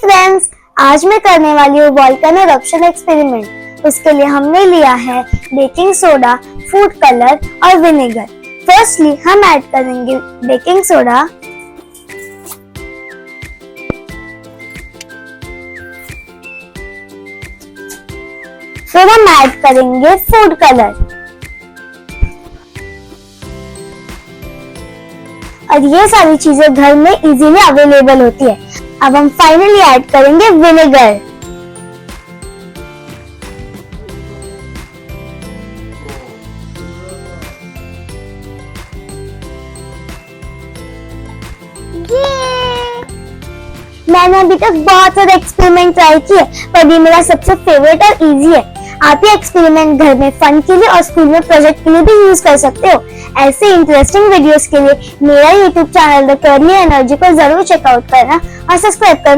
Friends, आज मैं करने वाली हूँ वोल्केनो इरप्शन एक्सपेरिमेंट। उसके लिए हमने लिया है बेकिंग सोडा, फूड कलर और विनेगर। फर्स्टली हम ऐड करेंगे बेकिंग सोडा, फिर हम ऐड करेंगे फूड कलर और ये सारी चीजें घर में इजीली अवेलेबल होती है। अब हम फाइनली ऐड करेंगे विनेगर। मैंने अभी तक बहुत सारे एक्सपेरिमेंट ट्राई किए, पर ये मेरा सबसे फेवरेट और इजी है। आप ये एक्सपेरिमेंट घर में फन के लिए और स्कूल में प्रोजेक्ट के लिए भी यूज कर सकते हो। ऐसे इंटरेस्टिंग वीडियोस के लिए मेरा YouTube channel the curly energy को जरूर चेकआउट करना और सब्सक्राइब करना